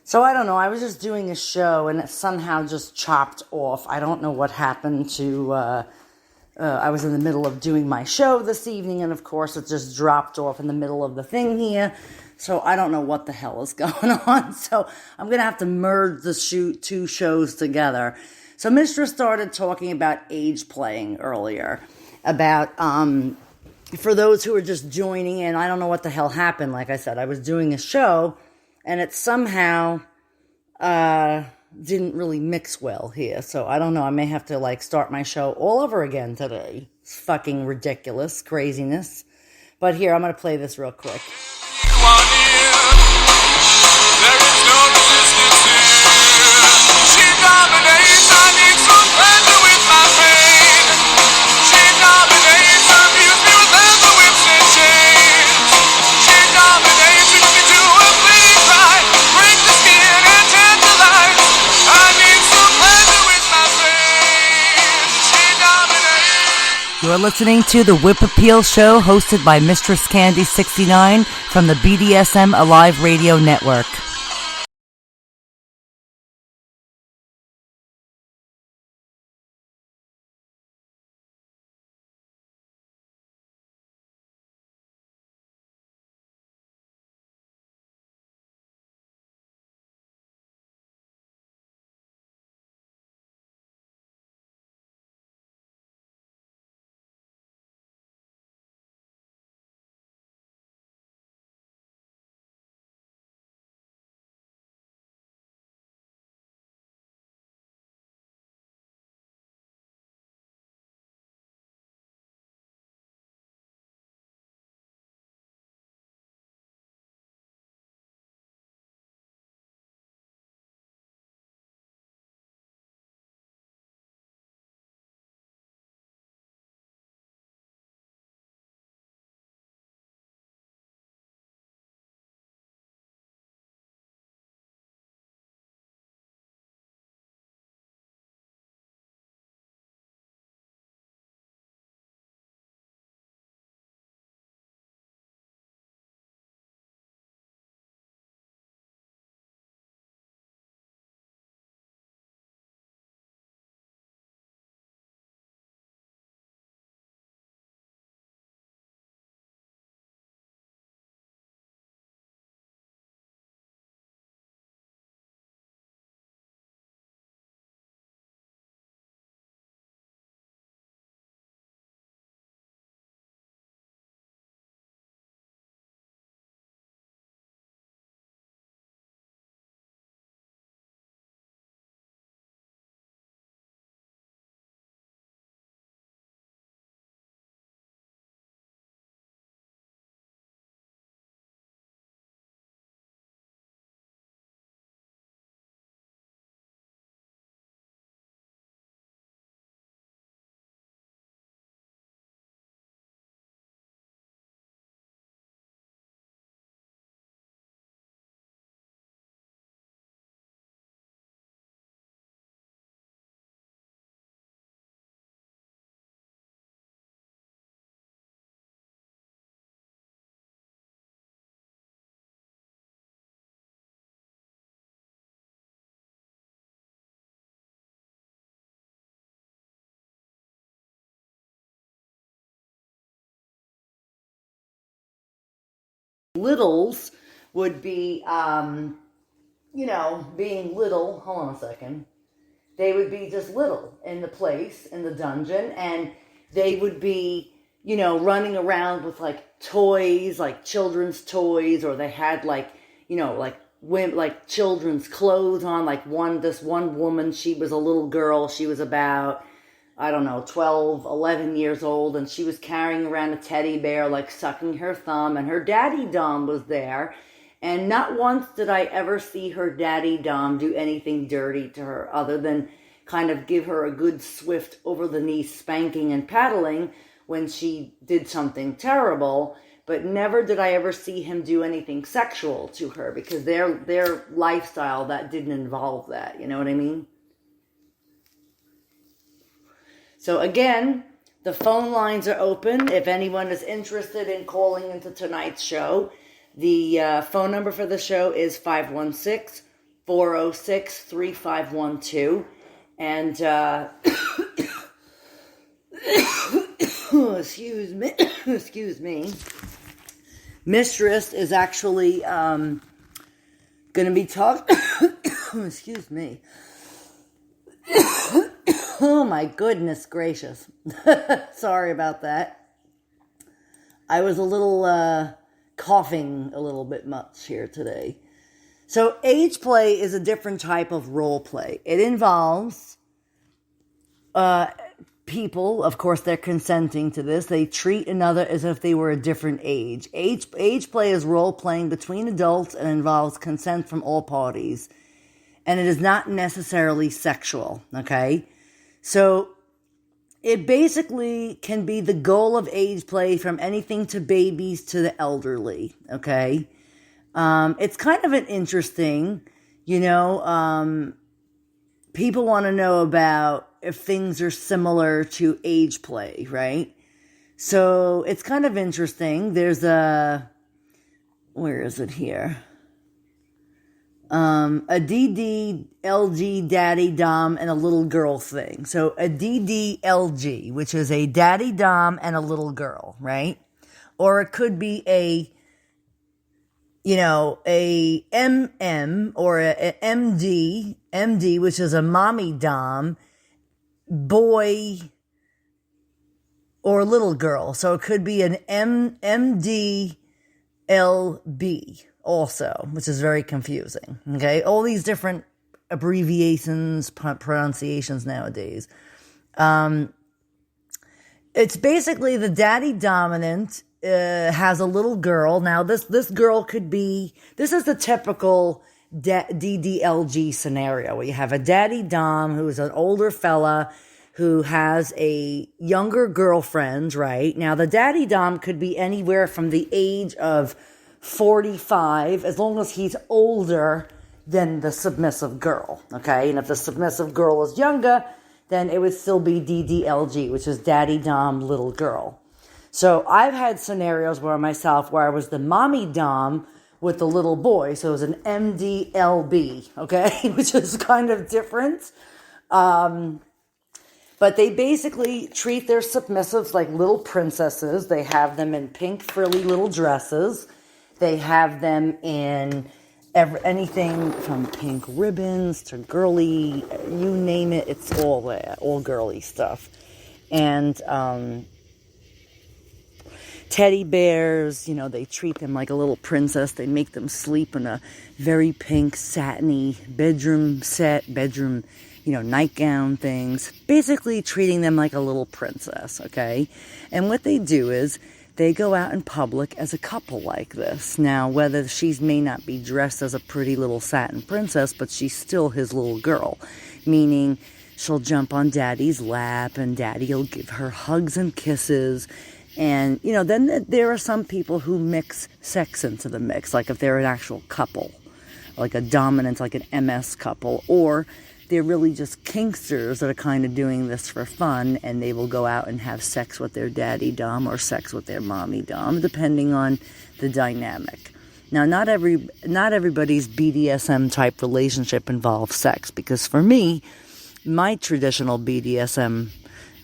So I don't know, I was just doing a show and it somehow just chopped off. I don't know what happened to, I was in the middle of doing my show this evening and of course it just dropped off in the middle of the thing here. So I don't know what the hell is going on. So I'm going to have to merge the two shows together. So Mistress started talking about age playing earlier. About, for those who are just joining in, I don't know what the hell happened. Like I said, I was doing a show and it somehow didn't really mix well here. So I don't know. I may have to start my show all over again today. It's fucking ridiculous craziness. But here, I'm going to play this real quick. You're listening to the Whip Appeal Show hosted by MistressCandy69 from the BDSM Alive Radio Network. Littles would be, being little. Hold on a second. They would be just little in the place, in the dungeon, and they would be, running around with toys, children's toys, or they had children's clothes on. This one woman, she was a little girl. She was about, 12, 11 years old, and she was carrying around a teddy bear, sucking her thumb, and her daddy Dom was there, and not once did I ever see her daddy Dom do anything dirty to her, other than kind of give her a good swift over-the-knee spanking and paddling when she did something terrible, but never did I ever see him do anything sexual to her, because their lifestyle, that didn't involve that, you know what I mean? So again, the phone lines are open. If anyone is interested in calling into tonight's show, the phone number for the show is 516 406-3512. And, excuse me. Mistress is actually, going to be talking, excuse me. Oh my goodness gracious. Sorry about that. I was a little, coughing a little bit much here today. So age play is a different type of role play. It involves people, of course, they're consenting to this. They treat another as if they were a different age. Age play is role playing between adults and involves consent from all parties. And it is not necessarily sexual, okay? So it basically can be the goal of age play from anything to babies to the elderly, okay? It's kind of an interesting, people want to know about if things are similar to age play, right? So it's kind of interesting. There's where is it here? A DDLG, daddy, dom, and a little girl thing. So a DDLG, which is a daddy, dom, and a little girl, right? Or it could be a MM or a MD, which is a mommy dom, boy, or little girl. So it could be an MDLB also, which is very confusing. Okay, all these different abbreviations, pronunciations nowadays. It's basically the daddy dominant has a little girl. Now, this girl could be, this is the typical DDLG scenario where you have a daddy dom who is an older fella who has a younger girlfriend, right? Now, the daddy dom could be anywhere from the age of 45, as long as he's older than the submissive girl, okay? And if the submissive girl is younger, then it would still be DDLG, which is daddy dom, little girl. So I've had scenarios where I was the mommy dom with the little boy. So it was an MDLB, okay, which is kind of different. But they basically treat their submissives like little princesses. They have them in pink frilly little dresses. They have them in anything from pink ribbons to girly, you name it, it's all there, all girly stuff. And teddy bears, they treat them like a little princess. They make them sleep in a very pink, satiny bedroom, nightgown things. Basically treating them like a little princess, okay? And what they do is they go out in public as a couple like this. Now, whether she may not be dressed as a pretty little satin princess, but she's still his little girl, meaning she'll jump on daddy's lap and daddy will give her hugs and kisses. And, then there are some people who mix sex into the mix, like if they're an actual couple, like a dominant, like an MS couple, or they're really just kinksters that are kind of doing this for fun, and they will go out and have sex with their daddy dom or sex with their mommy dom, depending on the dynamic. Now, not everybody's BDSM type relationship involves sex, because for me, my traditional BDSM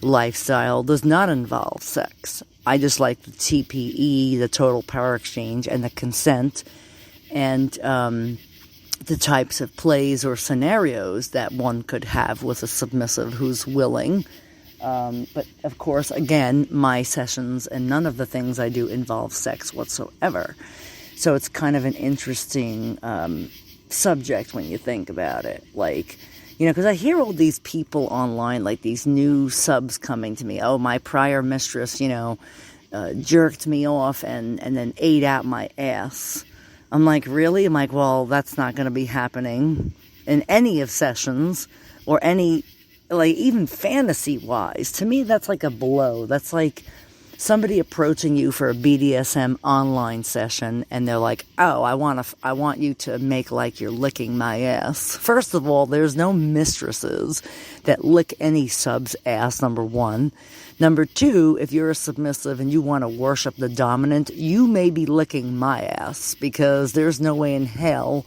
lifestyle does not involve sex. I just like the TPE, the total power exchange, and the consent, and the types of plays or scenarios that one could have with a submissive who's willing. But of course, again, my sessions and none of the things I do involve sex whatsoever. So it's kind of an interesting subject when you think about it. Like, because I hear all these people online, like these new subs coming to me. Oh, my prior mistress, jerked me off and then ate out my ass. I'm like, really? I'm like, well, that's not going to be happening in any of sessions or any, like, even fantasy-wise. To me, that's like a blow. That's like somebody approaching you for a BDSM online session, and they're like, oh, I want you to make like you're licking my ass. First of all, there's no mistresses that lick any sub's ass, number one. Number two, if you're a submissive and you want to worship the dominant, you may be licking my ass, because there's no way in hell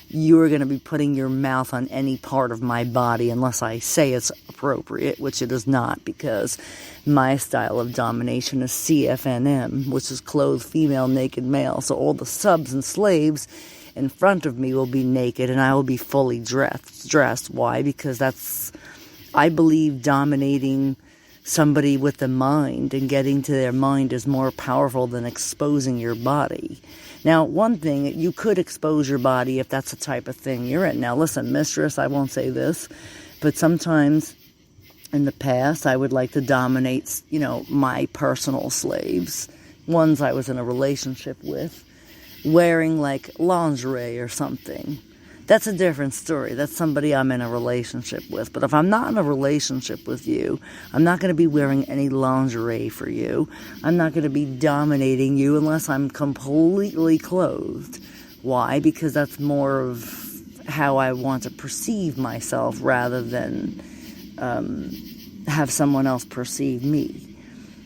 you're going to be putting your mouth on any part of my body unless I say it's appropriate, which it is not, because my style of domination is CFNM, which is clothed female, naked male. So all the subs and slaves in front of me will be naked and I will be fully dressed. Why? Because I believe dominating somebody with the mind and getting to their mind is more powerful than exposing your body. Now, one thing, you could expose your body if that's the type of thing you're in. Now, listen, mistress, I won't say this, but sometimes in the past, I would like to dominate, my personal slaves, ones I was in a relationship with, wearing like lingerie or something. That's a different story. That's somebody I'm in a relationship with. But if I'm not in a relationship with you, I'm not going to be wearing any lingerie for you. I'm not going to be dominating you unless I'm completely clothed. Why? Because that's more of how I want to perceive myself rather than have someone else perceive me.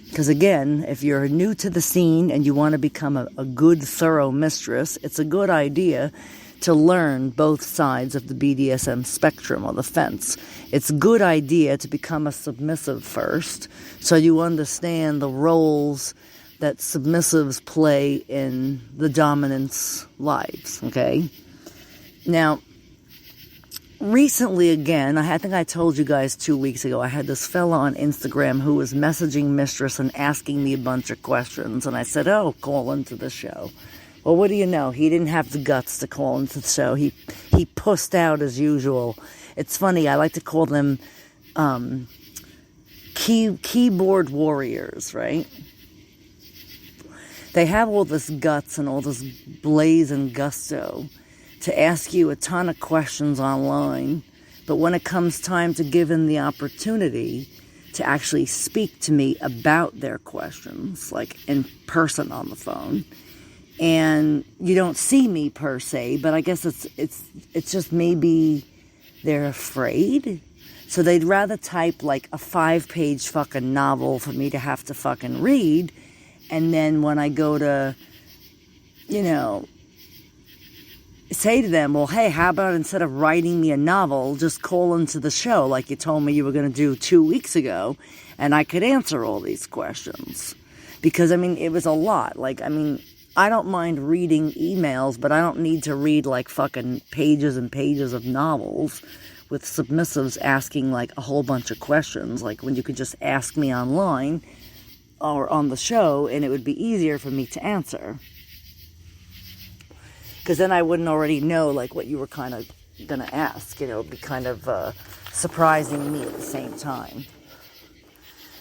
Because again, if you're new to the scene and you want to become a good, thorough mistress, it's a good idea to learn both sides of the BDSM spectrum or the fence. It's a good idea to become a submissive first, so you understand the roles that submissives play in the dominant's lives, okay? Now, recently again, I think I told you guys 2 weeks ago, I had this fella on Instagram who was messaging Mistress and asking me a bunch of questions, and I said, call into the show. Well, what do you know? He didn't have the guts to call into the show. He pussed out as usual. It's funny. I like to call them keyboard warriors, right? They have all this guts and all this blaze and gusto to ask you a ton of questions online. But when it comes time to give them the opportunity to actually speak to me about their questions, like in person on the phone, and you don't see me per se, but I guess it's just maybe they're afraid. So they'd rather type like a 5-page fucking novel for me to have to fucking read. And then when I go to, say to them, well, hey, how about instead of writing me a novel, just call into the show like you told me you were going to do 2 weeks ago, and I could answer all these questions. Because, it was a lot. I don't mind reading emails, but I don't need to read like fucking pages and pages of novels with submissives asking like a whole bunch of questions, like when you could just ask me online or on the show and it would be easier for me to answer. Because then I wouldn't already know like what you were kind of going to ask. It would be kind of surprising me at the same time.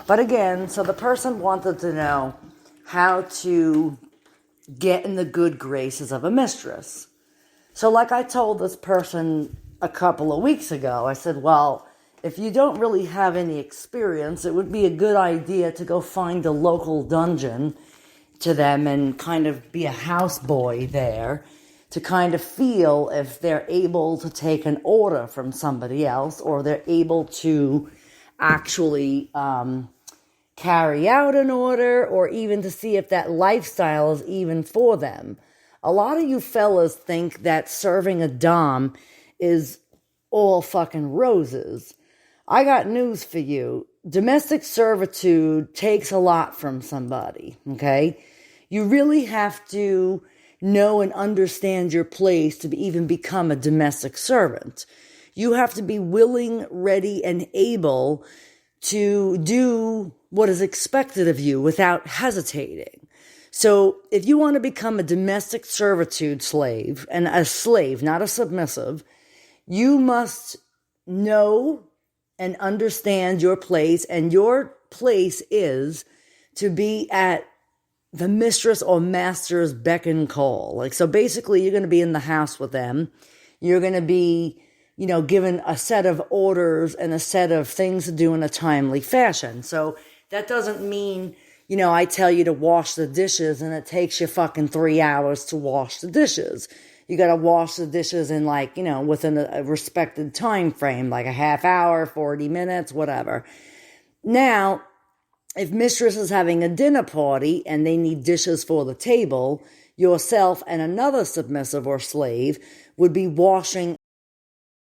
But again, so the person wanted to know how to get in the good graces of a mistress. So like I told this person a couple of weeks ago, I said, well, if you don't really have any experience, it would be a good idea to go find a local dungeon to them and kind of be a houseboy there to kind of feel if they're able to take an order from somebody else or they're able to actually carry out an order, or even to see if that lifestyle is even for them. A lot of you fellas think that serving a dom is all fucking roses. I got news for you. Domestic servitude takes a lot from somebody, okay? You really have to know and understand your place to even become a domestic servant. You have to be willing, ready, and able to do what is expected of you without hesitating. So if you want to become a domestic servitude slave, and a slave, not a submissive, you must know and understand your place, and your place is to be at the mistress or master's beck and call. So basically you're going to be in the house with them. You're going to be given a set of orders and a set of things to do in a timely fashion. So that doesn't mean, I tell you to wash the dishes and it takes you fucking 3 hours to wash the dishes. You got to wash the dishes in within a respected time frame, like a half hour, 40 minutes, whatever. Now, if mistress is having a dinner party and they need dishes for the table, yourself and another submissive or slave would be washing